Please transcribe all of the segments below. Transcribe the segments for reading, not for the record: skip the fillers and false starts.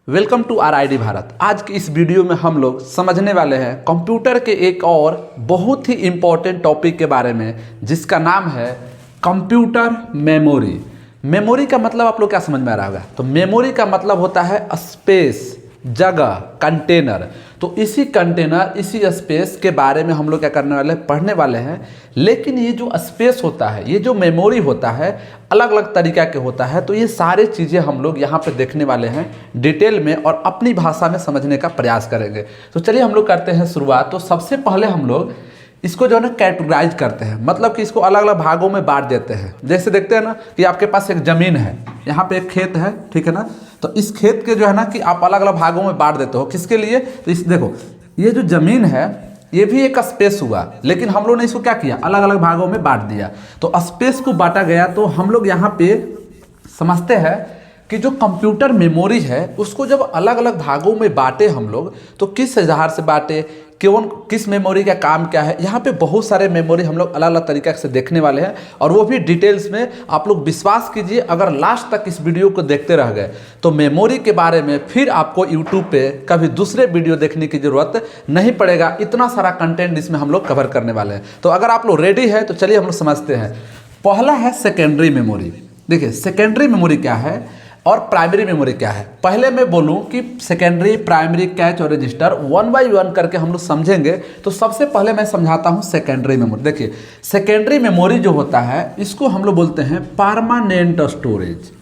Welcome to RID Bharat. आज की इस वीडियो में हम लोग समझने वाले हैं कंप्यूटर के एक और बहुत ही इम्पोर्टेंट टॉपिक के बारे में, जिसका नाम है कंप्यूटर मेमोरी। मेमोरी का मतलब आप लोग क्या समझ में आ रहा होगा? तो मेमोरी का मतलब होता है स्पेस, जगह, कंटेनर। तो इसी कंटेनर, इसी स्पेस के बारे में हम लोग क्या करने वाले हैं, पढ़ने वाले हैं। लेकिन ये जो स्पेस होता है, ये जो मेमोरी होता है, अलग अलग तरीका के होता है। तो ये सारे चीज़ें हम लोग यहाँ पे देखने वाले हैं डिटेल में और अपनी भाषा में समझने का प्रयास करेंगे। तो चलिए हम लोग करते हैं शुरुआत। तो सबसे पहले हम लोग इसको जो है ना कैटेगराइज करते हैं, मतलब कि इसको अलग अलग भागों में बांट देते हैं। जैसे देखते हैं ना कि आपके पास एक ज़मीन है, यहाँ पे एक खेत है, ठीक है ना। तो इस खेत के जो है ना कि आप अलग अलग भागों में बांट देते हो। किसके लिए? तो इस देखो, ये जो ज़मीन है ये भी एक स्पेस हुआ, लेकिन हम लोग ने इसको क्या किया, अलग अलग भागों में बांट दिया। तो स्पेस को बांटा गया। तो हम लोग यहाँ पे समझते हैं कि जो कंप्यूटर मेमोरी है उसको जब अलग अलग भागों में बांटे हम लोग, तो किस आधार से बांटे, किस मेमोरी का काम क्या है। यहाँ पे बहुत सारे मेमोरी हम लोग अलग अलग तरीके से देखने वाले हैं, और वो भी डिटेल्स में। आप लोग विश्वास कीजिए, अगर लास्ट तक इस वीडियो को देखते रह गए तो मेमोरी के बारे में फिर आपको यूट्यूब पे कभी दूसरे वीडियो देखने की ज़रूरत नहीं पड़ेगा। इतना सारा कंटेंट इसमें हम लोग कवर करने वाले हैं। तो अगर आप लोग रेडी है तो चलिए हम लोग समझते हैं। पहला है सेकेंडरी मेमोरी। देखिए सेकेंडरी मेमोरी क्या है और प्राइमरी मेमोरी क्या है। पहले मैं बोलूं कि सेकेंडरी, प्राइमरी, कैच और रजिस्टर 1 बाय 1 करके हम लोग समझेंगे। तो सबसे पहले मैं समझाता हूं सेकेंडरी मेमोरी। देखिए सेकेंडरी मेमोरी जो होता है इसको हम लोग बोलते हैं परमानेंट स्टोरेज।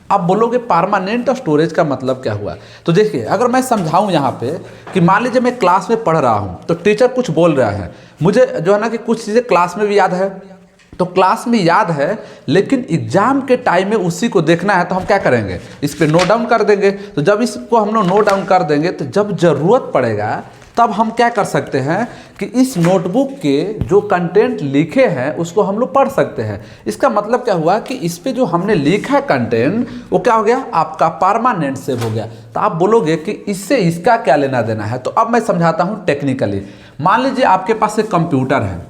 आप बोलोगे परमानेंट स्टोरेज का मतलब क्या हुआ? तो देखिए अगर मैं समझाऊं यहाँ पे कि मान लीजिए मैं क्लास में पढ़ रहा हूँ, तो टीचर कुछ बोल रहा है, मुझे जो है ना कि कुछ चीज़ें क्लास में भी याद है, तो क्लास में याद है, लेकिन एग्जाम के टाइम में उसी को देखना है। तो हम क्या करेंगे, इस पे नोट डाउन कर देंगे। तो जब इसको हम लोग नोट डाउन कर देंगे तो जब ज़रूरत पड़ेगा तब हम क्या कर सकते हैं कि इस नोटबुक के जो कंटेंट लिखे हैं उसको हम लोग पढ़ सकते हैं। इसका मतलब क्या हुआ कि इस पे जो हमने लिखा कंटेंट वो क्या हो गया, आपका परमानेंट सेव हो गया। तो आप बोलोगे कि इससे इसका क्या लेना देना है। तो अब मैं समझाता हूँ टेक्निकली। मान लीजिए आपके पास एक कंप्यूटर है,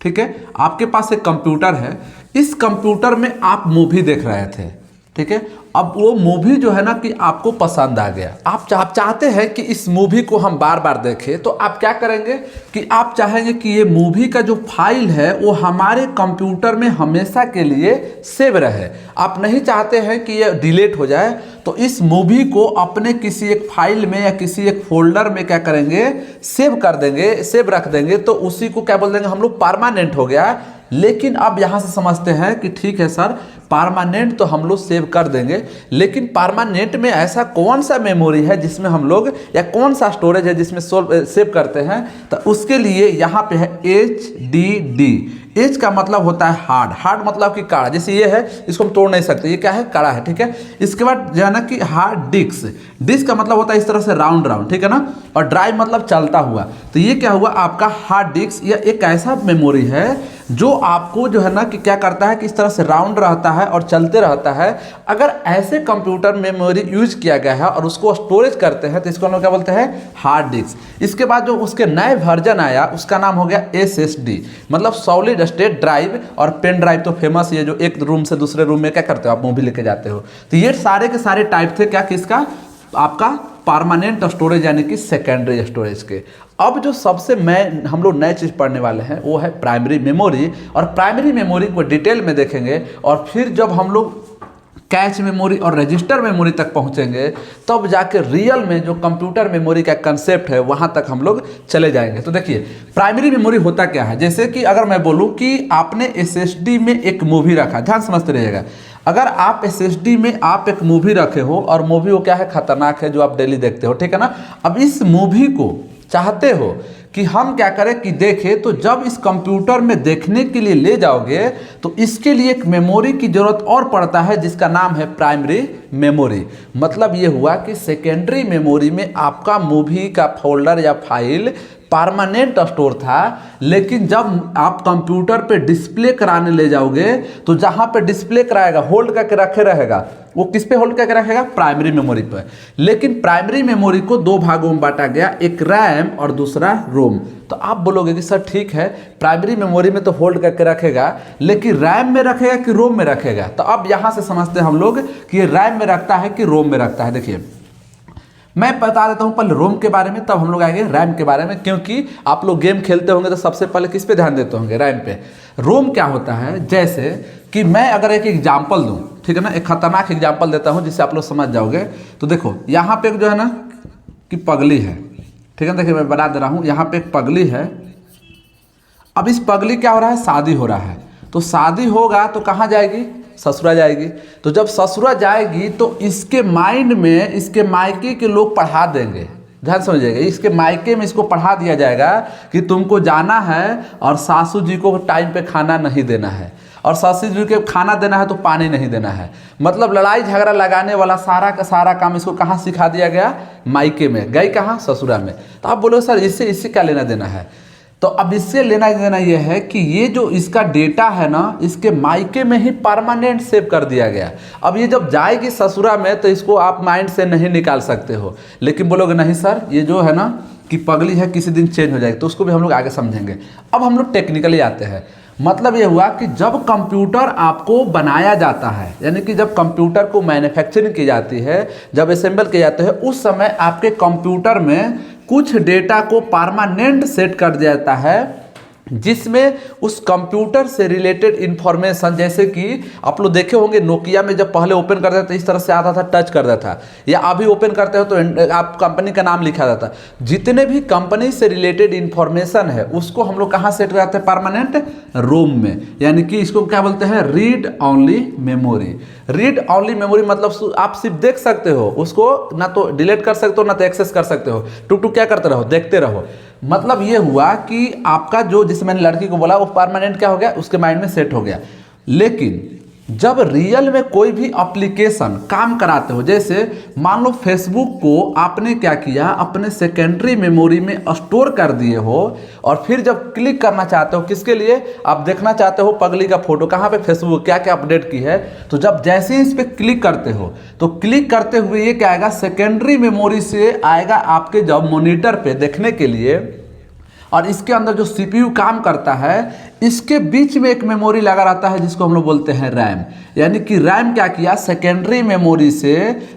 ठीक है, आपके पास एक कंप्यूटर है। इस कंप्यूटर में आप मूवी देख रहे थे, ठीक है। अब वो मूवी जो है ना कि आपको पसंद आ गया, आप चाहते हैं कि इस मूवी को हम बार बार देखें। तो आप क्या करेंगे कि आप चाहेंगे कि ये मूवी का जो फाइल है वो हमारे कंप्यूटर में हमेशा के लिए सेव रहे। आप नहीं चाहते हैं कि ये डिलीट हो जाए। तो इस मूवी को अपने किसी एक फाइल में या किसी एक फोल्डर में क्या करेंगे, सेव कर देंगे, सेव रख देंगे। तो उसी को क्या बोल देंगे हम लोग, परमानेंट हो गया। लेकिन अब यहाँ से समझते हैं कि ठीक है सर, परमानेंट तो हम लोग सेव कर देंगे, लेकिन परमानेंट में ऐसा कौन सा मेमोरी है जिसमें हम लोग, या कौन सा स्टोरेज है जिसमें सेव करते हैं। तो उसके लिए यहाँ पे है HDD। एच का मतलब होता है हार्ड, हार्ड मतलब कि कड़ा। जैसे ये है, इसको हम तोड़ नहीं सकते, ये क्या है, कड़ा है, ठीक है। इसके बाद जो है ना कि हार्ड डिस्क, डिस्क का मतलब होता है इस तरह से राउंड राउंड, ठीक है ना। और ड्राइव मतलब चलता हुआ। तो ये क्या हुआ आपका हार्ड डिस्क। यह एक ऐसा मेमोरी है जो आपको जो है ना कि क्या करता है कि इस तरह से राउंड रहता है और चलते रहता है। अगर ऐसे कंप्यूटर मेमोरी यूज किया गया है और उसको स्टोरेज करते हैं तो इसको हम लोग क्या बोलते हैं, हार्ड डिस्क। इसके बाद जो उसके नए वर्जन आया उसका नाम हो गया SSD, मतलब सॉलिड स्टेट ड्राइव। और पेन ड्राइव तो फेमस, ये जो एक रूम से दूसरे रूम में क्या करते हो, आप मूवी लेके जाते हो। तो ये सारे के सारे टाइप थे क्या, किसका, आपका परमानेंट स्टोरेज यानी कि सेकेंडरी स्टोरेज के। अब जो सबसे हम लोग नए चीज़ पढ़ने वाले हैं वो है प्राइमरी मेमोरी। और प्राइमरी मेमोरी को डिटेल में देखेंगे, और फिर जब हम लोग कैच मेमोरी और रजिस्टर मेमोरी तक पहुंचेंगे तब जाके रियल में जो कंप्यूटर मेमोरी का कंसेप्ट है वहां तक हम लोग चले जाएंगे। तो देखिए प्राइमरी मेमोरी होता क्या है। जैसे कि अगर मैं बोलूं कि आपने SSD में एक मूवी रखा, ध्यान समझते रहिएगा। अगर आप SSD में आप एक मूवी रखे हो, और मूवी वो क्या है, खतरनाक है, जो आप डेली देखते हो, ठीक है ना। अब इस मूवी को चाहते हो कि हम क्या करें कि देखें, तो जब इस कंप्यूटर में देखने के लिए ले जाओगे तो इसके लिए एक मेमोरी की जरूरत और पड़ता है, जिसका नाम है प्राइमरी मेमोरी। मतलब ये हुआ कि सेकेंडरी मेमोरी में आपका मूवी का फोल्डर या फाइल परमानेंट स्टोर था, लेकिन जब आप कंप्यूटर पे डिस्प्ले कराने ले जाओगे तो जहां पे डिस्प्ले कराएगा, होल्ड करके रखे रहेगा, वो किस पे होल्ड करके रखेगा, प्राइमरी मेमोरी पे। लेकिन प्राइमरी मेमोरी को दो भागों में बांटा गया, एक रैम और दूसरा रोम। तो आप बोलोगे कि सर ठीक है, प्राइमरी मेमोरी में तो होल्ड करके रखेगा, लेकिन रैम में रखेगा कि रोम में रखेगा। तो अब यहां से समझते हैं हम लोग कि ये रैम में रखता है कि रोम में रखता है। देखिए मैं बता देता हूँ पहले रोम के बारे में, तब हम लोग आएंगे रैम के बारे में, क्योंकि आप लोग गेम खेलते होंगे तो सबसे पहले किस पे ध्यान देते होंगे, रैम पे। रोम क्या होता है, जैसे कि मैं अगर एक एग्जाम्पल दूँ, ठीक है ना, एक खतरनाक एग्जाम्पल देता हूँ जिससे आप लोग समझ जाओगे। तो देखो यहाँ पे जो है ना कि पगली है, ठीक है, देखिए मैं बना दे रहा हूँ, यहाँ पे एक पगली है। अब इस पगली क्या हो रहा है, शादी हो रहा है। तो शादी होगा तो कहाँ जाएगी, ससुरा जाएगी। तो जब ससुरा जाएगी तो इसके माइंड में इसके मायके के लोग पढ़ा देंगे, ध्यान समझिएगा, इसके मायके में इसको पढ़ा दिया जाएगा कि तुमको जाना है और सासू जी को टाइम पे खाना नहीं देना है, और सासू जी को खाना देना है तो पानी नहीं देना है। मतलब लड़ाई झगड़ा लगाने वाला सारा का सारा काम इसको कहाँ सिखा दिया गया, मायके में, गई कहाँ, ससुरा में। तो आप बोलोगे सर इससे क्या लेना देना है। तो अब इससे लेना देना यह है कि ये जो इसका डेटा है ना, इसके मायके में ही परमानेंट सेव कर दिया गया। अब ये जब जाएगी ससुरा में तो इसको आप माइंड से नहीं निकाल सकते हो। लेकिन बोलोगे नहीं सर ये जो है ना कि पगली है किसी दिन चेंज हो जाएगी, तो उसको भी हम लोग आगे समझेंगे। अब हम लोग टेक्निकली आते हैं। मतलब ये हुआ कि जब कंप्यूटर आपको बनाया जाता है, यानी कि जब कंप्यूटर को मैन्युफैक्चरिंग की जाती है, जब असेंबल किया जाता है, उस समय आपके कंप्यूटर में कुछ डेटा को परमानेंट सेट कर दिया जाता है, जिसमें उस कंप्यूटर से रिलेटेड इंफॉर्मेशन, जैसे कि आप लोग देखे होंगे नोकिया में जब पहले ओपन करते थे तो इस तरह से आता था, टच करता था, या अभी ओपन करते हो तो आप कंपनी का नाम लिखा जाता। जितने भी कंपनी से रिलेटेड इंफॉर्मेशन है उसको हम लोग कहाँ सेट करते हैं, परमानेंट रोम में, यानी कि इसको क्या बोलते हैं, read only memory. Read only memory मतलब आप सिर्फ देख सकते हो उसको, ना तो डिलीट कर सकते हो ना तो एक्सेस कर सकते हो, टुक टुक क्या करते रहो, देखते रहो। मतलब ये हुआ कि आपका जो, जिस मैंने लड़की को बोला वो परमानेंट क्या हो गया, उसके माइंड में सेट हो गया। लेकिन जब रियल में कोई भी एप्लीकेशन काम कराते हो, जैसे मान लो फेसबुक को आपने क्या किया, अपने सेकेंडरी मेमोरी में स्टोर कर दिए हो, और फिर जब क्लिक करना चाहते हो, किसके लिए, आप देखना चाहते हो पगली का फोटो कहाँ पे, फेसबुक क्या क्या अपडेट की है, तो जब जैसे ही इस पर क्लिक करते हो तो क्लिक करते हुए ये क्या आएगा, सेकेंडरी मेमोरी से आएगा आपके जब मॉनिटर पे देखने के लिए। और इसके अंदर जो सीपीयू काम करता है, इसके बीच में एक मेमोरी लगा रहता है जिसको हम लोग बोलते हैं रैम। यानी कि रैम क्या किया, सेकेंडरी मेमोरी से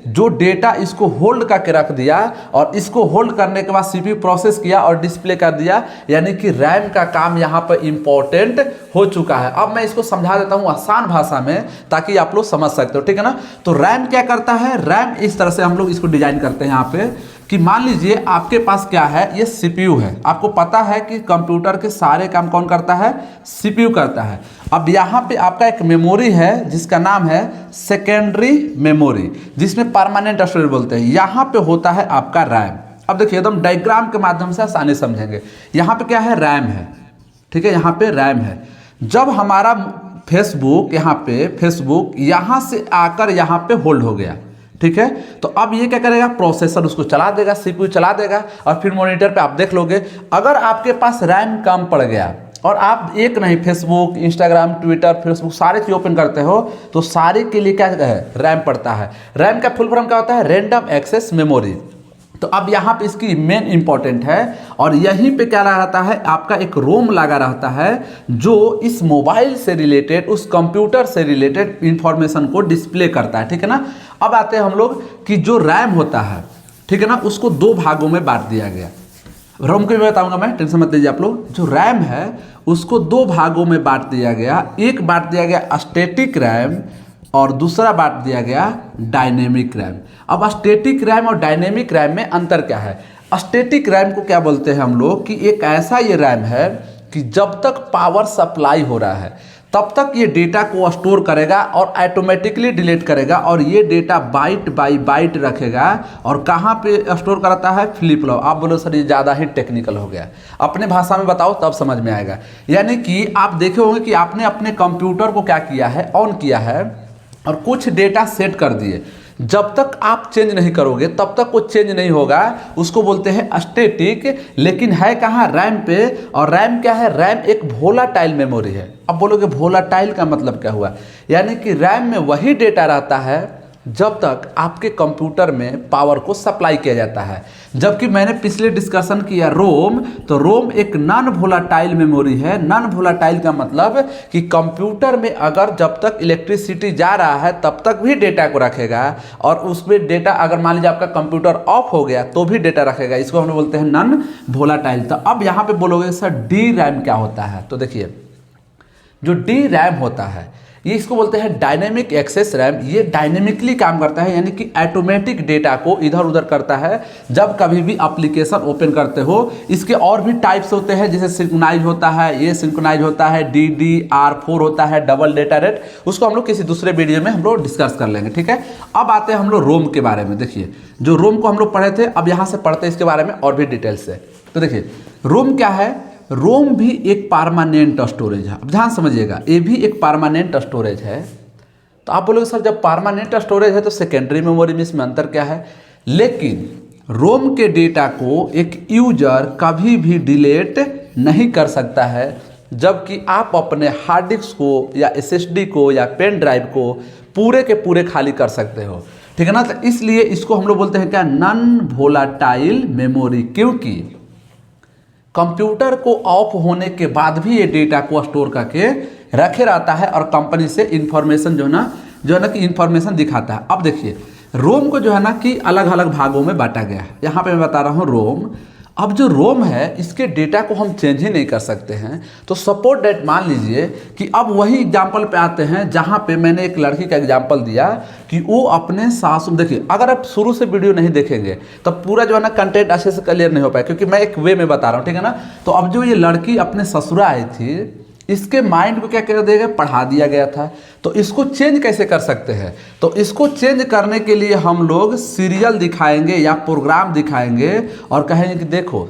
जो डेटा इसको होल्ड करके रख दिया, और इसको होल्ड करने के बाद सीपीयू प्रोसेस किया और डिस्प्ले कर दिया। यानी कि रैम का काम यहाँ पर इंपॉर्टेंट हो चुका है। अब मैं इसको समझा देता हूँ आसान भाषा में ताकि आप लोग समझ सकते हो, ठीक है ना। तो रैम क्या करता है, रैम इस तरह से हम लोग इसको डिजाइन करते हैं यहाँ पे कि मान लीजिए आपके पास क्या है, ये सीपीयू है। आपको पता है कि कंप्यूटर के सारे काम कौन करता है, सीपीयू करता है। अब यहाँ पे आपका एक मेमोरी है जिसका नाम है सेकेंडरी मेमोरी, जिसमें परमानेंट स्टोरेज बोलते हैं। यहाँ पे होता है आपका रैम। अब देखिए एकदम डायग्राम के माध्यम से आसानी समझेंगे। यहाँ पे क्या है, रैम है, ठीक है, यहाँ पे रैम है। जब हमारा फेसबुक यहाँ से आकर यहाँ पे होल्ड हो गया, ठीक है, तो अब ये क्या करेगा, प्रोसेसर उसको चला देगा, सीपीयू चला देगा, और फिर मॉनिटर पे आप देख लोगे। अगर आपके पास रैम कम पड़ गया और आप एक नहीं फेसबुक, इंस्टाग्राम, ट्विटर, फेसबुक सारे चीज ओपन करते हो, तो सारे के लिए क्या है, रैम पड़ता है। रैम का फुल फॉर्म क्या होता है, रैंडम एक्सेस मेमोरी। तो अब यहाँ पे इसकी मेन इंपॉर्टेंट है, और यहीं पे क्या लगा रहता है, आपका एक रोम लगा रहता है जो इस मोबाइल से रिलेटेड, उस कंप्यूटर से रिलेटेड इंफॉर्मेशन को डिस्प्ले करता है, ठीक है ना। अब आते हैं हम लोग कि जो रैम होता है, ठीक है ना, उसको दो भागों में बांट दिया गया। रोम को भी बताऊंगा मैं, टेंशन मत लीजिए आप लोग। जो रैम है उसको दो भागों में बांट दिया गया। एक बांट दिया गया स्टैटिक रैम, और दूसरा बांट दिया गया डायनेमिक रैम। अब स्टैटिक रैम और डायनेमिक रैम में अंतर क्या है। स्टैटिक रैम को क्या बोलते हैं हम लोग कि एक ऐसा ये रैम है कि जब तक पावर सप्लाई हो रहा है तब तक ये डेटा को स्टोर करेगा और ऑटोमेटिकली डिलीट करेगा, और ये डेटा बाइट बाई बाइट रखेगा। और कहाँ पे स्टोर करता है, फ्लिप फ्लॉप। आप बोलो सर ये ज़्यादा ही टेक्निकल हो गया, अपने भाषा में बताओ तब समझ में आएगा। यानी कि आप देखे होंगे कि आपने अपने कंप्यूटर को क्या किया है, ऑन किया है और कुछ डेटा सेट कर दिए। जब तक आप चेंज नहीं करोगे तब तक वो चेंज नहीं होगा, उसको बोलते हैं स्टैटिक। लेकिन है कहाँ, रैम पे। और रैम क्या है, रैम एक वोलाटाइल मेमोरी है। अब बोलोगे वोलाटाइल का मतलब क्या हुआ, यानी कि रैम में वही डेटा रहता है जब तक आपके कंप्यूटर में पावर को सप्लाई किया जाता है। जबकि मैंने पिछले डिस्कशन किया रोम, तो रोम एक नॉन वोलाटाइल मेमोरी है। नॉन वोलाटाइल का मतलब कि कंप्यूटर में अगर जब तक इलेक्ट्रिसिटी जा रहा है तब तक भी डेटा को रखेगा, और उसमें डेटा अगर मान लीजिए आपका कंप्यूटर ऑफ हो गया तो भी डेटा रखेगा। इसको हम लोग बोलते हैं नॉन वोलाटाइल। तो अब यहाँ पे बोलोगे सर डी रैम क्या होता है, तो देखिए जो डी रैम होता है ये इसको बोलते हैं डायनेमिक एक्सेस रैम। ये डायनेमिकली काम करता है, यानी कि ऑटोमेटिक डेटा को इधर उधर करता है जब कभी भी एप्लीकेशन ओपन करते हो। इसके और भी टाइप्स होते हैं, जैसे सिंक्रोनाइज होता है, ये सिंक्रोनाइज होता है, DDR4 होता है, डबल डेटा रेट। उसको हम लोग किसी दूसरे वीडियो में हम लोग डिस्कस कर लेंगे, ठीक है। अब आते हैं हम लोग रोम के बारे में। देखिए जो रोम को हम लोग पढ़े थे, अब यहाँ से पढ़ते हैं इसके बारे में और भी डिटेल से। तो देखिए रोम क्या है, रोम भी एक परमानेंट स्टोरेज है। अब ध्यान समझिएगा, ये भी एक परमानेंट स्टोरेज है। तो आप बोलोगे सर जब परमानेंट स्टोरेज है तो सेकेंडरी मेमोरी में इसमें अंतर क्या है। लेकिन रोम के डेटा को एक यूजर कभी भी डिलीट नहीं कर सकता है, जबकि आप अपने हार्ड डिस्क को या SSD को या पेन ड्राइव को पूरे के पूरे खाली कर सकते हो, ठीक है ना। तो इसलिए इसको हम लोग बोलते हैं क्या, नॉन वोलाटाइल मेमोरी, क्योंकि कंप्यूटर को ऑफ होने के बाद भी ये डेटा को स्टोर करके रखे रहता है और कंपनी से इंफॉर्मेशन जो है ना कि इंफॉर्मेशन दिखाता है। अब देखिए रोम को जो है ना कि अलग अलग भागों में बांटा गया है। यहाँ पे मैं बता रहा हूँ रोम। अब जो रोम है इसके डेटा को हम चेंज ही नहीं कर सकते हैं। तो सपोज डेट मान लीजिए कि अब वही एग्जाम्पल पे आते हैं जहाँ पे मैंने एक लड़की का एग्जाम्पल दिया कि वो अपने सासू, देखिए अगर आप शुरू से वीडियो नहीं देखेंगे तो पूरा जो है ना कंटेंट अच्छे से क्लियर नहीं हो पाए, क्योंकि मैं एक वे में बता रहा हूँ, ठीक है ना। तो अब जो ये लड़की अपने ससुरा आई थी, इसके माइंड को क्या कर देगा, पढ़ा दिया गया था। तो इसको चेंज कैसे कर सकते हैं, तो इसको चेंज करने के लिए हम लोग सीरियल दिखाएंगे या प्रोग्राम दिखाएंगे और कहेंगे कि देखो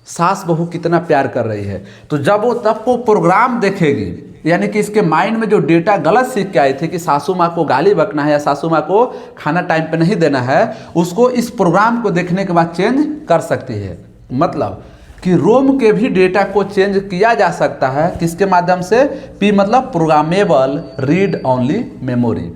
सास बहू कितना प्यार कर रही है। तो जब वो तब वो प्रोग्राम देखेगी, यानी कि इसके माइंड में जो डेटा गलत सीख के आई थी कि सासू माँ को गाली बकना है या सासू माँ को खाना टाइम पे नहीं देना है, उसको इस प्रोग्राम को देखने के बाद चेंज कर सकती है। मतलब कि रोम के भी डेटा को चेंज किया जा सकता है, किसके माध्यम से, पी मतलब प्रोग्रामेबल रीड ओनली मेमोरी,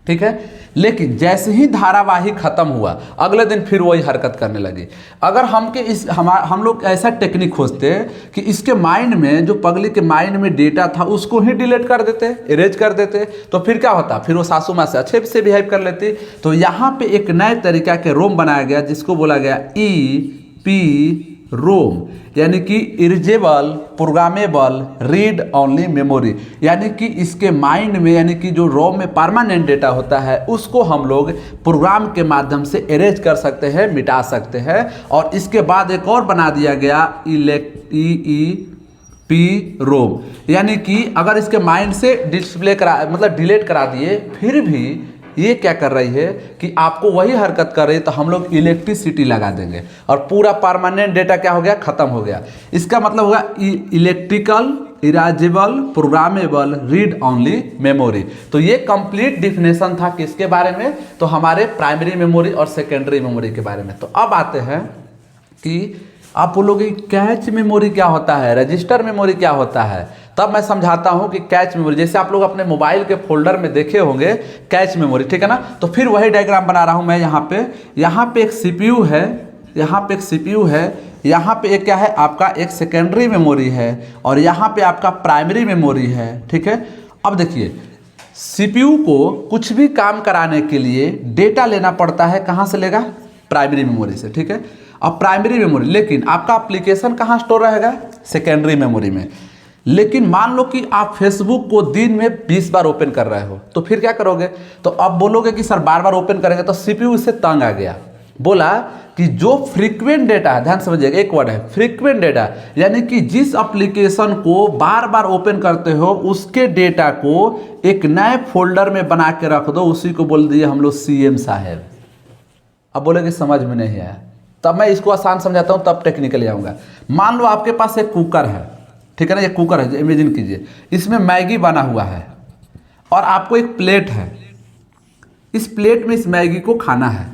ठीक है। लेकिन जैसे ही धारावाही खत्म हुआ अगले दिन फिर वही हरकत करने लगी। अगर हम लोग ऐसा टेक्निक खोजते कि इसके माइंड में, जो पगली के माइंड में डेटा था उसको ही डिलीट कर देते, इरेज कर देते, तो फिर क्या होता, फिर वो सासू माँ से अच्छे से बिहेव कर लेती। तो यहाँ पे एक नए तरीका के रोम बनाया गया जिसको बोला गया EP रोम, यानी कि erasable programmable read only memory. यानी कि इसके माइंड में, यानी कि जो रोम में परमानेंट डेटा होता है उसको हम लोग प्रोग्राम के माध्यम से इरेज कर सकते हैं, मिटा सकते हैं। और इसके बाद एक और बना दिया गया EEP रोम, यानी कि अगर इसके माइंड से डिलीट करा दिए फिर भी ये क्या कर रही है कि आपको वही हरकत कर रही है, तो हम लोग इलेक्ट्रिसिटी लगा देंगे और पूरा परमानेंट डेटा क्या हो गया, खत्म हो गया। इसका मतलब होगा electrical erasable programmable read only memory. तो ये कंप्लीट डिफिनेशन था किसके बारे में, तो हमारे प्राइमरी मेमोरी और सेकेंडरी मेमोरी के बारे में। तो अब आते हैं कि आप बोलोगे कैच मेमोरी क्या होता है, रजिस्टर मेमोरी क्या होता है। तब मैं समझाता हूं कि कैच मेमोरी, जैसे आप लोग अपने मोबाइल के फोल्डर में देखे होंगे कैच मेमोरी, ठीक है ना। तो फिर वही डायग्राम बना रहा हूं मैं यहाँ पे एक CPU है, यहाँ पे एक CPU है, यहाँ पे एक क्या है आपका एक सेकेंडरी मेमोरी है और यहाँ पे आपका प्राइमरी मेमोरी है, ठीक है। अब देखिए CPU को कुछ भी काम कराने के लिए डेटा लेना पड़ता है, कहाँ से लेगा, प्राइमरी मेमोरी से, ठीक है। अब प्राइमरी मेमोरी, लेकिन आपका एप्लीकेशन कहाँ स्टोर रहेगा, सेकेंडरी मेमोरी में। लेकिन मान लो कि आप फेसबुक को दिन में 20 बार ओपन कर रहे हो, तो फिर क्या करोगे, तो अब बोलोगे कि सर बार बार ओपन करेंगे, तो CPU इससे तंग आ गया, बोला कि जो फ्रीक्वेंट डेटा है, ध्यान समझिएगा एक वर्ड है फ्रीक्वेंट डेटा, यानी कि जिस एप्लीकेशन को बार बार ओपन करते हो उसके डेटा को एक नए फोल्डर में बना के रख दो, उसी को बोल दिए हम लोग CM साहब। अब बोलेगे समझ में नहीं आया, तब मैं इसको आसान समझाता हूँ, तब टेक्निकली आऊँगा। मान लो आपके पास एक कुकर है, ठीक है ना, ये कुकर है, इमेजिन कीजिए इसमें मैगी बना हुआ है और आपको एक प्लेट है, इस प्लेट में इस मैगी को खाना है।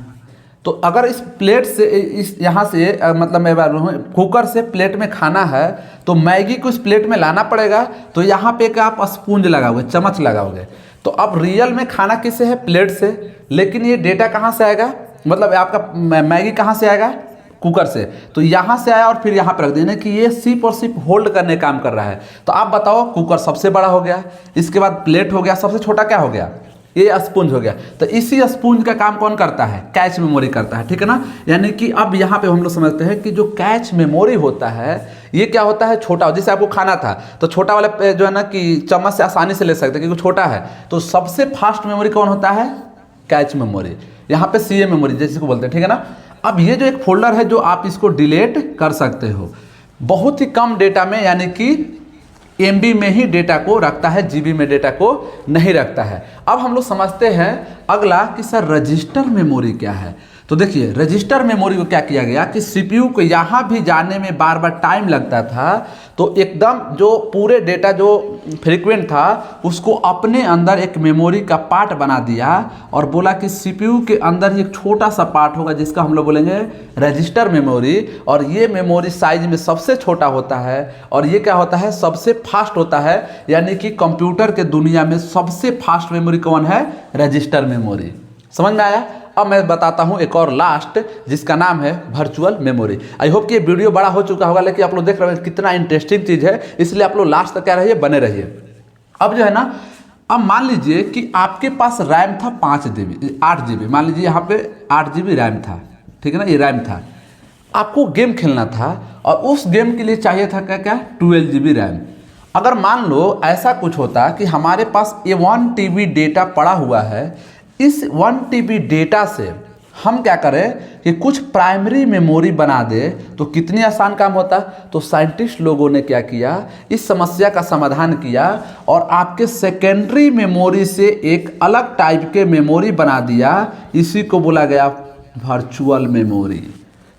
तो अगर इस प्लेट से इस यहाँ से मतलब मैं बात बोलूँ कुकर से प्लेट में खाना है तो मैगी को इस प्लेट में लाना पड़ेगा। तो यहाँ पे एक आप स्पूंज लगाओगे, चम्मच लगाओगे। तो अब रियल में खाना किससे है? प्लेट से। लेकिन ये डेटा कहाँ से आएगा? मतलब आपका मैगी कहाँ से आएगा? कुकर से। तो यहाँ से आया और फिर यहाँ पर रख देना कि ये सिर्फ और सिर्फ होल्ड करने काम कर रहा है। तो आप बताओ, कुकर सबसे बड़ा हो गया, इसके बाद प्लेट हो गया, सबसे छोटा क्या हो गया? ये स्पूंज हो गया। तो इसी स्पूंज का काम कौन करता है? कैच मेमोरी करता है, ठीक है ना। यानी कि अब यहाँ पे हम लोग समझते हैं कि जो कैच मेमोरी होता है ये क्या होता है? छोटा। जैसे आपको खाना था तो छोटा वाला पे जो है ना कि चम्मच से आसानी से ले सकते हैं क्योंकि छोटा है। तो सबसे फास्ट मेमोरी कौन होता है? Cache memory. यहाँ पे सीए मेमोरी जैसे को बोलते हैं, ठीक है ना। अब ये जो एक फोल्डर है जो आप इसको डिलीट कर सकते हो, बहुत ही कम डेटा में, यानी कि MB में ही डेटा को रखता है, GB में डेटा को नहीं रखता है। अब हम लोग समझते हैं अगला कि सर रजिस्टर मेमोरी क्या है। तो देखिए रजिस्टर मेमोरी को क्या किया गया कि CPU को यहाँ भी जाने में बार बार टाइम लगता था, तो एकदम जो पूरे डेटा जो फ्रीक्वेंट था उसको अपने अंदर एक मेमोरी का पार्ट बना दिया और बोला कि CPU के अंदर एक छोटा सा पार्ट होगा जिसका हम लोग बोलेंगे रजिस्टर मेमोरी। और ये मेमोरी साइज में सबसे छोटा होता है और ये क्या होता है? सबसे फास्ट होता है। यानी कि कंप्यूटर के दुनिया में सबसे फास्ट मेमोरी कौन है? Register memory. समझ में आया? अब मैं बताता हूं एक और लास्ट जिसका नाम है वर्चुअल मेमोरी। आई होप कि ये वीडियो बड़ा हो चुका होगा, लेकिन आप लोग देख रहे हैं कितना इंटरेस्टिंग चीज़ है, इसलिए आप लोग लास्ट तक क्या रहिए, बने रहिए। अब जो है ना, अब मान लीजिए कि आपके पास रैम था 5 GB 8 GB, मान लीजिए यहाँ पे 8 GB रैम था, ठीक है ना, ये रैम था। आपको गेम खेलना था और उस गेम के लिए चाहिए था क्या क्या? 12 GB रैम। अगर मान लो ऐसा कुछ होता कि हमारे पास ये 1 TB डेटा पड़ा हुआ है, इस 1 TB डेटा से हम क्या करें कि कुछ प्राइमरी मेमोरी बना दे तो कितनी आसान काम होता। तो साइंटिस्ट लोगों ने क्या किया, इस समस्या का समाधान किया और आपके सेकेंडरी मेमोरी से एक अलग टाइप के मेमोरी बना दिया। इसी को बोला गया वर्चुअल मेमोरी।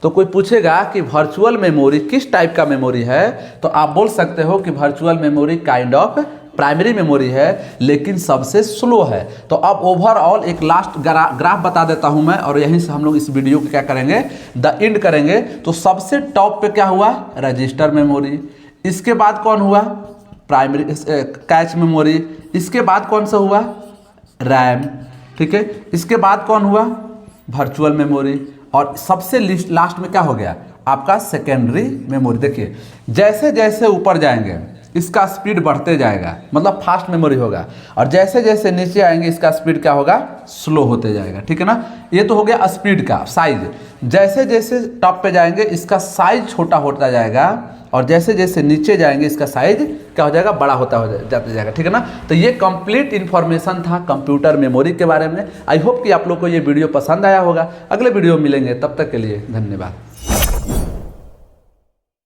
तो कोई पूछेगा कि वर्चुअल मेमोरी किस टाइप का मेमोरी है, तो आप बोल सकते हो कि virtual memory kind of primary memory है लेकिन सबसे स्लो है। तो अब ओवरऑल एक लास्ट ग्राफ बता देता हूं मैं और यहीं से हम लोग इस वीडियो को क्या करेंगे, द एंड करेंगे। तो सबसे टॉप पे क्या हुआ? Register memory. इसके बाद कौन हुआ? Primary cache memory. इसके बाद कौन सा हुआ? रैम, ठीक है। इसके बाद कौन हुआ? Virtual memory. और सबसे लास्ट में क्या हो गया? आपका सेकेंडरी मेमोरी। देखिए जैसे जैसे ऊपर जाएंगे इसका स्पीड बढ़ते जाएगा, मतलब फास्ट मेमोरी होगा, और जैसे जैसे नीचे आएंगे इसका स्पीड क्या होगा? स्लो होते जाएगा, ठीक है ना। ये तो हो गया स्पीड का साइज। जैसे जैसे टॉप पे जाएंगे इसका साइज छोटा होता जाएगा और जैसे जैसे नीचे जाएंगे इसका साइज क्या हो जाएगा? बड़ा होता हो जाता जाएगा, ठीक है ना। तो ये कंप्लीट इन्फॉर्मेशन था कंप्यूटर मेमोरी के बारे में। आई होप कि आप लोग को ये वीडियो पसंद आया होगा। अगले वीडियो मिलेंगे, तब तक के लिए धन्यवाद।